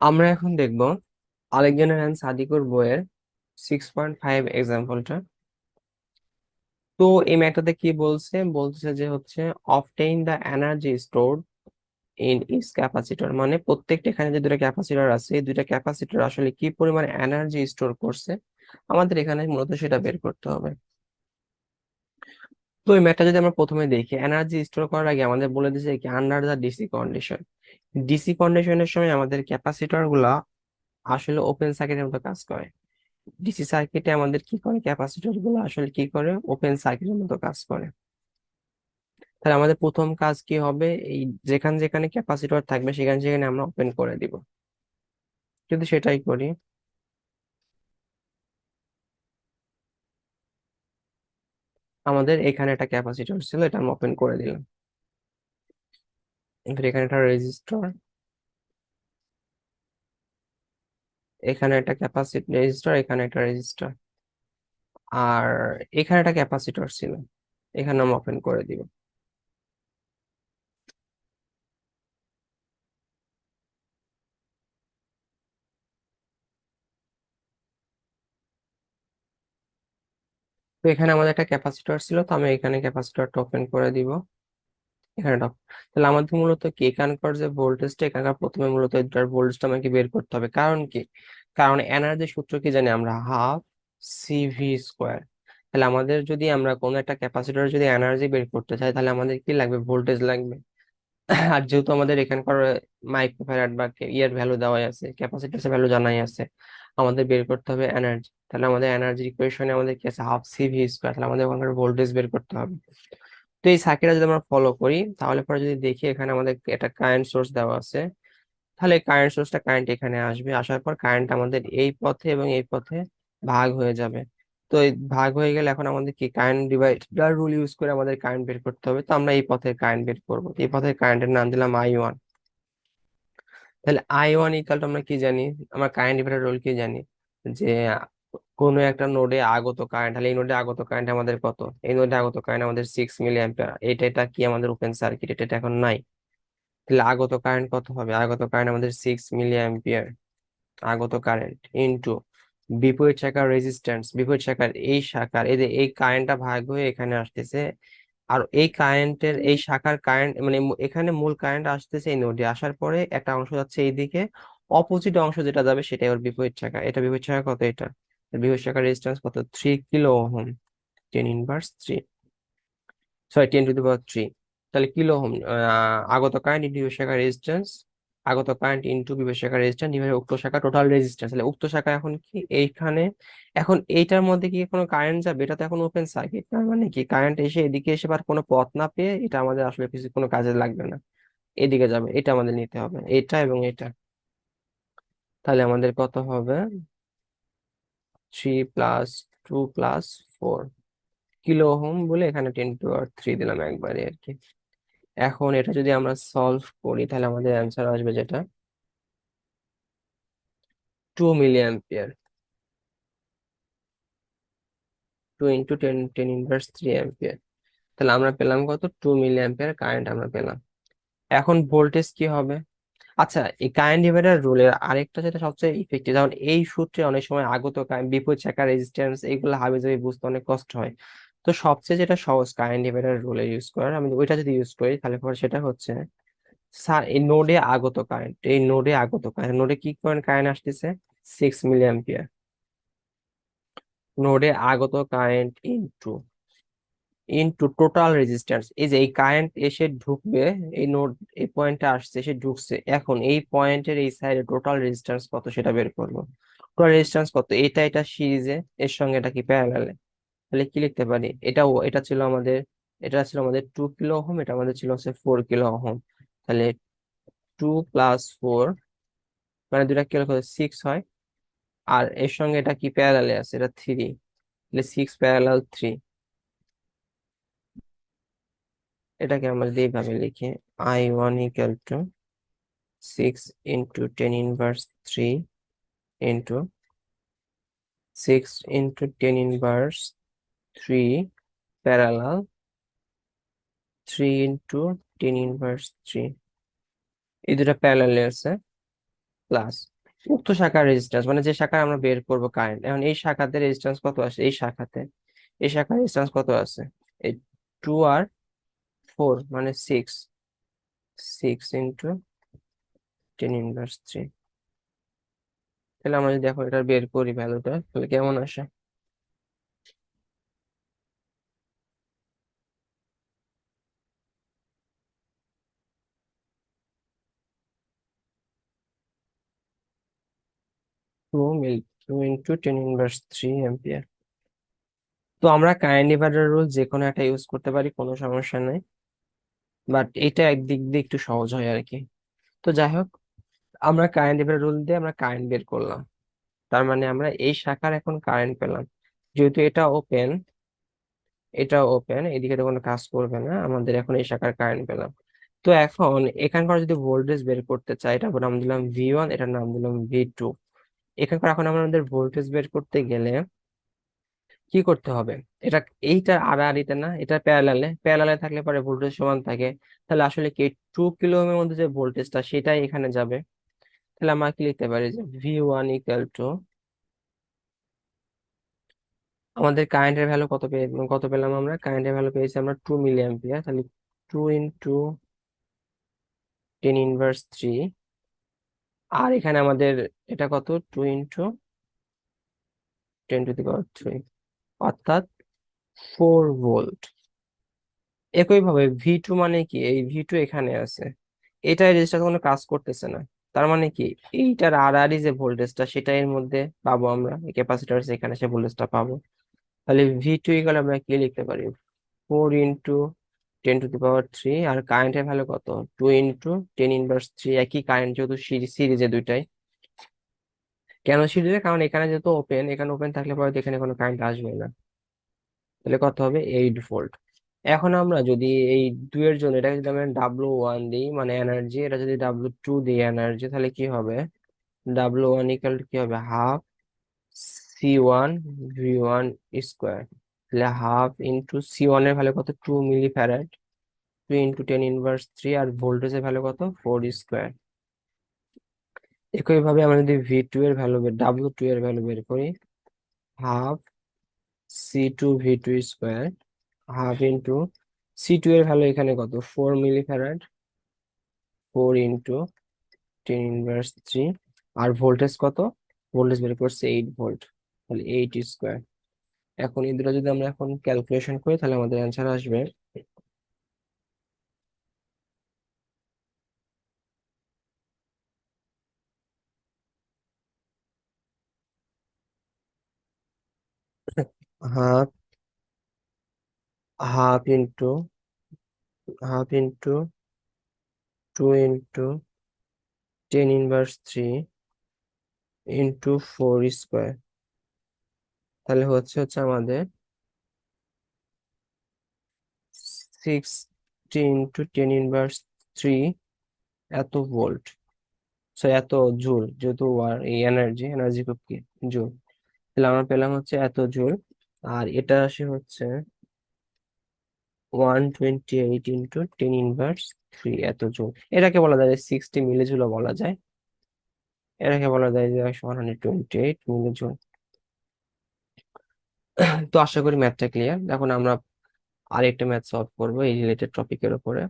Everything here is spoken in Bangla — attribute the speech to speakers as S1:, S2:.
S1: আমরা এখন দেখব আলেকজান্ডার অ্যান্ড সাদিকুর বইয়ের 6.5 এক্সাম্পলটা। তো এই ম্যাথটাতে কি বলছে যে হচ্ছে obtain the energy stored in it's capacitor, মানে প্রত্যেকটা এখানে যে দুটো ক্যাপাসিটর আছে এই দুটো ক্যাপাসিটর আসলে কি পরিমাণ এনার্জি স্টোর করছে আমাদের এখানে মূলত সেটা বের করতে হবে। তো এই ম্যাথটা যদি আমরা প্রথমে দেখি, এনার্জি স্টোর করার আগে আমাদের বলে দিয়েছে কি under the DC condition. DC কন্ডিশনের সময় আমাদের ক্যাপাসিটর গুলা আসলে ওপেন সার্কিটের মতো কাজ করে। ডিসি সার্কিটে আমাদের কি করে, ক্যাপাসিটর গুলো আসলে কি করে, ওপেন সার্কিটের মতো কাজ করে। তাহলে আমাদের প্রথম কাজ কি হবে, এই যেখানে যেখানে ক্যাপাসিটর থাকবে সেখানে সেখানে আমরা ওপেন করে দিব। যদি সেটাই করি, আমাদের এখানে একটা ক্যাপাসিটর ছিল, এটা আমি ওপেন করে দিলাম। এবার এখানে একটা রেজিস্টর, এখানে একটা ক্যাপাসিটর রেজিস্টর, এখানে একটা রেজিস্টর, আর এখানে একটা ক্যাপাসিটর ছিল, এখানে আমি ওপেন করে দিব। তো এখানে আমাদের একটা ক্যাপাসিটর ছিল, তো আমি এখানে ক্যাপাসিটরটা ওপেন করে দিব। এখানে দাও। তাহলে আমাদের মূলত কি এখানকার যে ভোল্টেজটা, এখানকার প্রথমে মূলত এটার ভোল্টেজটা আমাকে বের করতে হবে। কারণ কি, কারণ এনার্জি সূত্র কি জানি আমরা, হাফ সিভি স্কোয়ার। তাহলে আমাদের যদি আমরা কোনো একটা ক্যাপাসিটর যদি এনার্জি বের করতে চাই তাহলে আমাদের কি লাগবে, ভোল্টেজ লাগবে। আর যেহেতু আমাদের এখানকার মাইক্রোফ্যারাড বা ইয়ার ভ্যালু দেওয়াই আছে, ক্যাপাসিটরের ভ্যালু জানাই আছে, আমাদের বের করতে হবে এনার্জি। তাহলে আমাদের এনার্জি ইকুয়েশনে আমাদের কি আছে, হাফ সিভি স্কোয়ার। তাহলে আমাদের ওখানকার ভোল্টেজ বের করতে হবে। তো এই সার্কিটটা যদি আমরা ফলো করি তাহলে পরে যদি দেখি এখানে আমাদের একটা কারেন্ট সোর্স দেওয়া আছে, তাহলে কারেন্ট সোর্সটা কারেন্ট এখানে আসবে, আসার পর কারেন্ট আমাদের এই পথে এবং এই পথে ভাগ হয়ে যাবে। তো এই ভাগ হয়ে গেলে এখন আমাদের কি কারেন্ট ডিভাইডার রুল ইউজ করে আমাদের কারেন্ট বের করতে হবে। তো আমরা এই পথের কারেন্ট বের করবো, এই পথের কারেন্টের নাম দিলাম I1। তাহলে I1 ইকাল টু আমরা কি জানি, আমরা কারেন্ট ডিভাইডার রুল কি জানি, যে কোনো একটা নোডে আগত কারেন্ট, তাহলে এই নোডে আগত কারেন্ট আমাদের কত, এই নোডে আগত কারেন্ট আমাদের 6 মিলি অ্যাম্পিয়ার। এটা কি আমাদের ওপেন সার্কিট, এটা এখন নাই। তাহলে আগত কারেন্ট কত হবে, আগত কারেন্ট আমাদের 6 মিলি অ্যাম্পিয়ার। আগত কারেন্ট ইনটু বিপরীত শাখার রেজিস্ট্যান্স, বিপরীত শাখার এই শাখার এই যে এই কারেন্টটা ভাগ হয়ে এখানে আসতেছে, আর এই কারেন্টের এই শাখার কারেন্ট মানে এখানে মূল কারেন্ট আসতেছে এই নোডে, আসার পরে একটা অংশ যাচ্ছে এইদিকে, অপোজিট অংশ যেটা যাবে সেটাই ওর বিপরীত শাখা। এটা বিপরীত শাখা কত, এটা বিপরীত শাখার রেজিস্ট্যান্স কত, 3 কিলো ওহম। 10 ইনভার্স 3, সরি 10⁻³ তাহলে কিলো ওহম। আগত কারেন্ট ইন্টু বিপরীত শাখার রেজিস্ট্যান্স, আগত কারেন্ট ইন্টু বিপরীত শাখার রেজিস্ট্যান্স ডিভাইড উক্ত শাখা টোটাল রেজিস্ট্যান্স। তাহলে উক্ত শাখা এখন কি এইখানে, এখন এইটার মধ্যে কি কোনো কারেন্ট যাবে, এটা তো এখন ওপেন সার্কিট, তার মানে কি কারেন্ট এসে এদিকে এসে আর কোনো পথ না পেয়ে এটা আমাদের আসলে কিছু কোনো কাজে লাগবে না, এদিকে যাবে। এটা আমাদের নিতে হবে, এটা এবং এটা। তাহলে আমাদের কত হবে, 3+2+4 কিলো ওহম বলে এখানে 10⁻³ দিলাম একবারে আর কি। এখন এটা যদি আমরা সলভ করি তাহলে আমাদের অ্যান্সার আসবে যেটা 2 মিলি অ্যাম্পিয়ার। 2 × 10⁻³ অ্যাম্পিয়ার। তাহলে আমরা পেলাম কত, 2 মিলি অ্যাম্পিয়ার কারেন্ট আমরা পেলাম। এখন ভোল্টেজ কি হবে, আচ্ছা এই কারেন্ট ডিভাইডার রুলের আরেকটা যেটা সবচেয়ে ইফেক্টিভ, যেমন এই সূত্রে অনেক সময় আগত কারেন্ট বিপরীত শাখা রেজিস্ট্যান্স এইগুলো হাবিজাবি বুঝতে অনেক কষ্ট হয়। তো সবচেয়ে যেটা সহজ কারেন্ট ডিভাইডার রুলে ইউজ করার, আমি ওইটা যদি ইউজ করি তাহলে পরে সেটা হচ্ছে, এই নোডে আগত কারেন্ট, এই নোডে আগত কারেন্ট, নোডে কি পয়েন্ট কারেন্ট আসতেছে, 6 মিলি অ্যাম্পিয়ার। নোডে আগত current into into total resistance, এই যে এই কারেন্ট এসে ঢুকবে, এই নোড এই পয়েন্টে আসছে, এসে ঢুকছে, এখন এই পয়েন্টের এই সাইডে টোটাল রেজিস্ট্যান্স কত সেটা বের করবো। টোটাল রেজিস্ট্যান্স কত, এটা সিরিজে এর সঙ্গে এটা কি প্যারালালে। তাহলে কি লিখতে পারি, এটা ছিল আমাদের, এটা ছিল আমাদের 2 কিলো ওহম, এটা আমাদের ছিল হচ্ছে 4 কিলো ওহম। তাহলে 2+4 মানে দুটা কিলো করে 6 হয়, আর এর সঙ্গে এটা কি প্যারালালে আছে, এটা 3, তাহলে 6 প্যারালাল 3। এটাকে আমরা যদি এইভাবে লিখি, I1 = 6 × 10⁻³ ইন্টু 6 × 10⁻³ প্যারালাল 3 × 10⁻³। এই দুটা প্যারালাল আছে, প্লাস উক্ত শাখার রেজিস্ট্যান্স মানে যে শাখায় আমরা বের করব কারেন্ট, এখন এই শাখাতে রেজিস্ট্যান্স কত আছে, এই শাখার রেজিস্ট্যান্স কত আছে, এই 2 আর 4 মানে 6, 6 × 10⁻³ তাহলে আমরা যদি এখন এটা বের করি ভ্যালুটা তাহলে কেমন আসে? 2 × 10⁻³ তো আমরা কারেন্ট ডিভাইডার রুল যে কোনো একটা ইউজ করতে পারি, কোনো সমস্যা নাই, বাট এটা একদিক দিয়ে একটু সহজ হয় আর কি। তো যাই হোক, আমরা কারেন্ট ডিভাইডার রুল দিয়ে আমরা কারেন্ট বের করলাম, তার মানে আমরা এই শাখার এখন কারেন্ট পেলাম, যেহেতু এটা ওপেন এদিকে তো কোনো কাজ করবে না, আমাদের এখন এই শাখার কারেন্ট পেলাম। তো এখন এখানকার যদি ভোল্টেজ বের করতে চাই, এটা নাম দিলাম V1, এটার নাম দিলাম V2। এখানকার এখন আমাদের ভোল্টেজ বের করতে গেলে কি করতে হবে, এটা এইটা আড়াআড়িতে না, এটা প্যারালালে, প্যারালালে থাকলে পরে ভোল্টেজ সমান থাকে, তাহলে আসলে কি 2 কিলো ওহমের মধ্যে যে ভোল্টেজটা সেটাই এখানে যাবে। তাহলে আমরা কি লিখতে পারি যে V1 = আমাদের কারেন্টের ভ্যালু কত পেলাম, আমরা কারেন্টের ভ্যালু পেয়েছি আমরা 2 মিলি অ্যাম্পিয়ার, তাহলে 2 × 10⁻³ আর এখানে আমাদের এটা কত, 2 × 10⁻³ অর্থাৎ 4 ভোল্ট। একইভাবে V2 মানে কি, এই V2 এখানে আছে, এটা রেজিস্টার কোনো কাজ করতেছে না, তার মানে কি এইটার আড়াআড়ি যে ভোল্টেজটা সেটা এর মধ্যে পাবো, আমরা ক্যাপাসিটর এখানে সে ভোল্টেজটা পাবো। তাহলে V2 = আমরা কি লিখতে পারি, 4 × 10⁻³ আর কারেন্টের ভ্যালু কত, 2 × 10⁻³ একই কারেন্ট, যেহেতু সিরিজে দুইটাই। কেন সিরিজে, কারণ এখানে যেহেতু ওপেন, এখানে ওপেন থাকলে পরে তো এখানে কোনো কারেন্ট আসবে না, তাহলে কত হবে, 8 ভোল্ট। এখন আমরা যদি এই দুয়ের জন্য এটা যদি আমরা W1 দিই মানে এনার্জি, এটা যদি W2 দিই এনার্জি, তাহলে কি হবে, W1 = কি হবে, হাফ C1 V1², তাহলে হাফ ইন্টু C1 এর ভ্যালু কত, 2 মিলি ফ্যারাড, 2 × 10⁻³ আর ভোল্টেজের ভ্যালু কত, 4²। একইভাবে আমরা যদি V2 এর ভ্যালু W2 এর ভ্যালু বের করি, half C2 V2², half into C2 এর ভ্যালু এখানে কত, 4 মিলি ফ্যারাড, 4 × 10⁻³ আর ভোল্টেজ কত, ভোল্টেজ বের করছে 8 ভোল্ট, তাহলে 8²। এখন এই দুটো যদি আমরা এখন ক্যালকুলেশন করি তাহলে আমাদের অ্যান্সার আসবে half half into half into 2 × 10⁻³ into 4², তাহলে হচ্ছে হচ্ছে আমাদের 60 × 10⁻³ এত ভোল্ট, এত জুল, যেহেতু এই এনার্জি খুব কি জুল, তাহলে আমরা পেলাম হচ্ছে এত জুল। আর এটা আসে হচ্ছে 128 × 10⁻³ এত জুল, এটাকে বলা যায় 60 মিলি জুলও বলা যায়, এটাকে বলা যায় যে 128 মিলি জুল। তো আশা করি ম্যাথটা ক্লিয়ার। এখন আমরা আরেকটা ম্যাথ সলভ করবো এই রিলেটেড টপিকের উপরে।